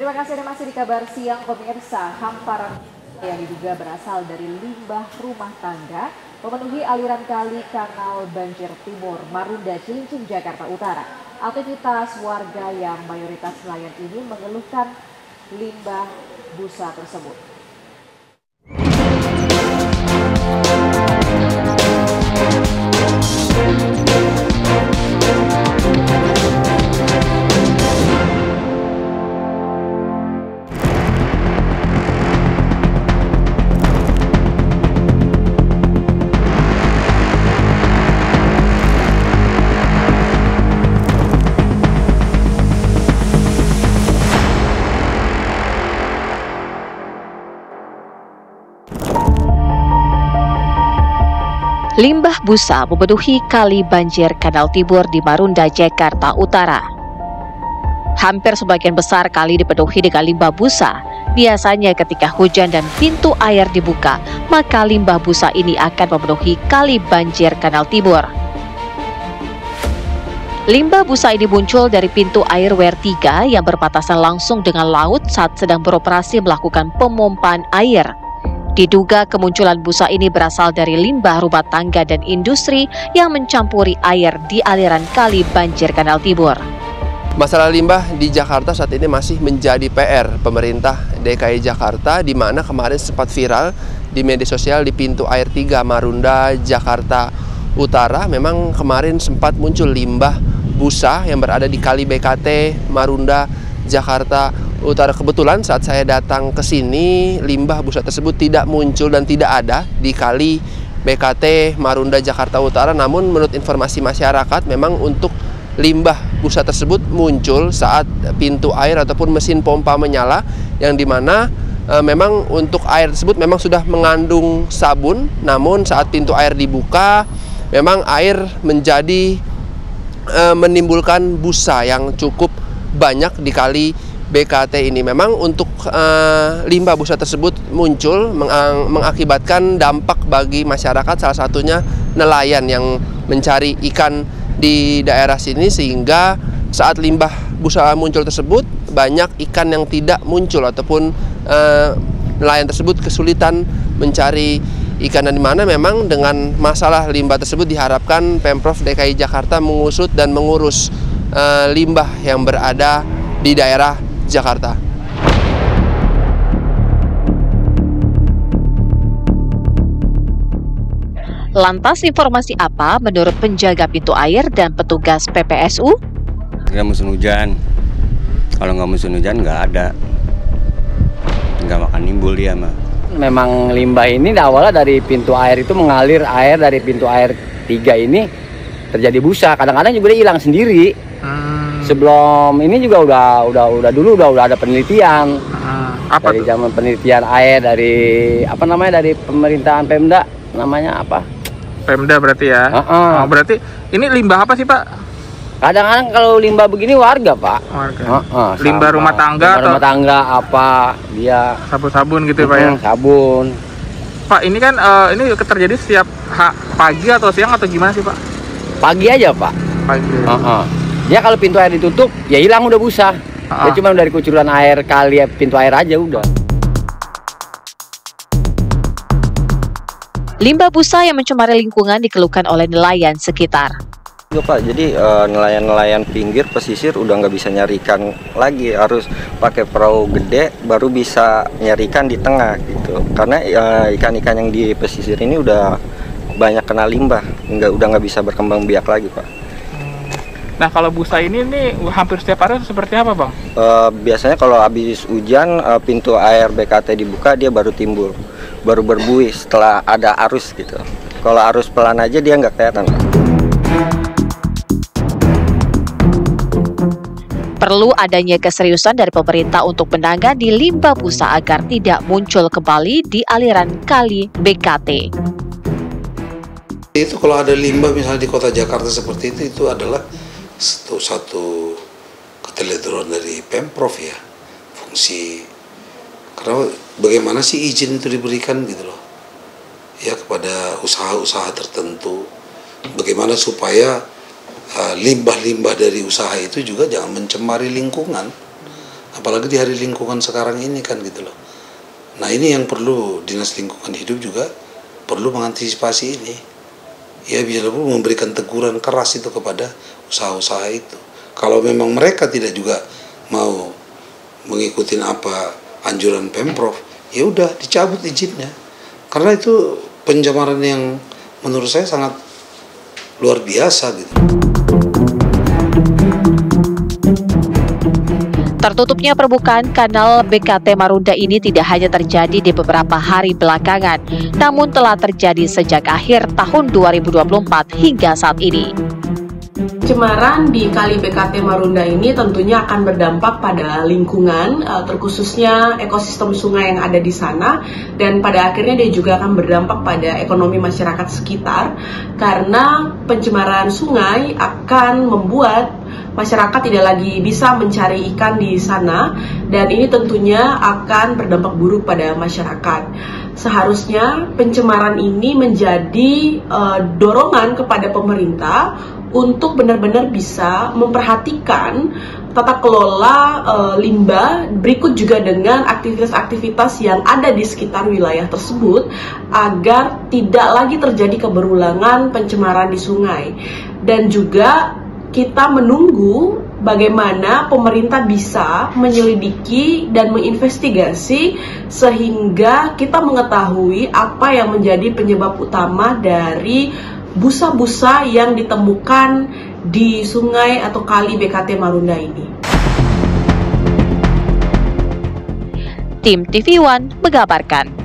Terima kasih Anda masih di Kabar Siang pemirsa. Hamparan yang diduga berasal dari limbah rumah tangga memenuhi aliran kali Kanal Banjir Timur, Marunda, Cilincing, Jakarta Utara. Aktivitas warga yang mayoritas nelayan ini mengeluhkan limbah busa tersebut. Limbah busa memenuhi kali banjir Kanal Timur di Marunda, Jakarta Utara. Hampir sebagian besar kali dipenuhi dengan limbah busa. Biasanya ketika hujan dan pintu air dibuka, maka limbah busa ini akan memenuhi kali banjir Kanal Timur. Limbah busa ini muncul dari pintu air WR 3 yang berbatasan langsung dengan laut saat sedang beroperasi melakukan pemompaan air. Diduga kemunculan busa ini berasal dari limbah rumah tangga dan industri yang mencampuri air di aliran kali banjir Kanal Timur. Masalah limbah di Jakarta saat ini masih menjadi PR pemerintah DKI Jakarta, di mana kemarin sempat viral di media sosial di pintu air 3 Marunda, Jakarta Utara. Memang kemarin sempat muncul limbah busa yang berada di kali BKT Marunda, Jakarta Utara. Kebetulan saat saya datang ke sini, limbah busa tersebut tidak muncul dan tidak ada di kali BKT Marunda, Jakarta Utara. Namun menurut informasi masyarakat, memang untuk limbah busa tersebut muncul saat pintu air ataupun mesin pompa menyala, yang dimana memang untuk air tersebut memang sudah mengandung sabun. Namun saat pintu air dibuka, memang air menjadi menimbulkan busa yang cukup banyak di kali BKT ini. Memang untuk limbah busa tersebut muncul mengakibatkan dampak bagi masyarakat, salah satunya nelayan yang mencari ikan di daerah sini, sehingga saat limbah busa muncul tersebut banyak ikan yang tidak muncul ataupun nelayan tersebut kesulitan mencari ikan. Dan di mana memang dengan masalah limbah tersebut diharapkan Pemprov DKI Jakarta mengusut dan mengurus limbah yang berada di daerah Jakarta. Lantas informasi apa menurut penjaga pintu air dan petugas PPSU? Nggak musim hujan. Kalau nggak musim hujan nggak ada. Nggak makan nimbul dia mah. Memang limbah ini awalnya dari pintu air itu mengalir air dari pintu air 3 ini terjadi busa. Kadang-kadang juga dia hilang sendiri. Sebelum ini juga udah ada penelitian. Apa dari tuh? zaman penelitian air dari dari pemerintahan Pemda, namanya apa? Pemda berarti ya. Oh, berarti ini limbah apa sih, Pak? Kadang-kadang kalau limbah begini warga, Pak. Warga. Limbah rumah tangga limbah rumah tangga apa dia sabun-sabun gitu ya, Pak ya? Sabun. Pak, ini kan ini terjadi setiap pagi atau siang atau gimana sih, Pak? Pagi aja, Pak. Pagi. Dia kalau pintu air ditutup, ya hilang udah busa. Ya cuma dari kucuran air kali pintu air aja udah. Limbah busa yang mencemari lingkungan dikeluhkan oleh nelayan sekitar. Iya Pak, jadi nelayan-nelayan pinggir pesisir udah nggak bisa nyari ikan lagi, harus pakai perahu gede baru bisa nyari ikan di tengah gitu. Karena ikan-ikan yang di pesisir ini udah banyak kena limbah, udah nggak bisa berkembang biak lagi Pak. Nah kalau busa ini nih hampir setiap hari seperti apa Bang? Biasanya kalau habis hujan pintu air BKT dibuka dia baru timbul, baru berbuih setelah ada arus gitu. Kalau arus pelan aja dia nggak kelihatan. Perlu adanya keseriusan dari pemerintah untuk menangani limbah busa agar tidak muncul kembali di aliran kali BKT. Itu kalau ada limbah misalnya di kota Jakarta seperti itu adalah satu keteledoran dari Pemprov ya, fungsi. Karena bagaimana sih izin itu diberikan gitu loh ya kepada usaha-usaha tertentu, bagaimana supaya limbah-limbah dari usaha itu juga jangan mencemari lingkungan. apalagi di hari lingkungan sekarang ini kan gitu loh. Nah ini yang perlu Dinas Lingkungan Hidup juga perlu mengantisipasi ini. Ya bisa memberikan teguran keras itu kepada usaha-usaha itu. Kalau memang mereka tidak juga mau mengikuti apa anjuran Pemprov, ya udah dicabut izinnya. Karena itu pencemaran yang menurut saya sangat luar biasa gitu. Tertutupnya permukaan kanal BKT Marunda ini tidak hanya terjadi di beberapa hari belakangan, namun telah terjadi sejak akhir tahun 2024 hingga saat ini. Pencemaran di Kali BKT Marunda ini tentunya akan berdampak pada lingkungan, terkhususnya ekosistem sungai yang ada di sana, dan pada akhirnya dia juga akan berdampak pada ekonomi masyarakat sekitar, karena pencemaran sungai akan membuat masyarakat tidak lagi bisa mencari ikan di sana, dan ini tentunya akan berdampak buruk pada masyarakat. Seharusnya pencemaran ini menjadi dorongan kepada pemerintah untuk benar-benar bisa memperhatikan tata kelola limbah, berikut juga dengan aktivitas-aktivitas yang ada di sekitar wilayah tersebut, agar tidak lagi terjadi keberulangan pencemaran di sungai. Dan juga kita menunggu bagaimana pemerintah bisa menyelidiki dan menginvestigasi sehingga kita mengetahui apa yang menjadi penyebab utama dari busa-busa yang ditemukan di sungai atau kali BKT Marunda ini. Tim TV One mengabarkan.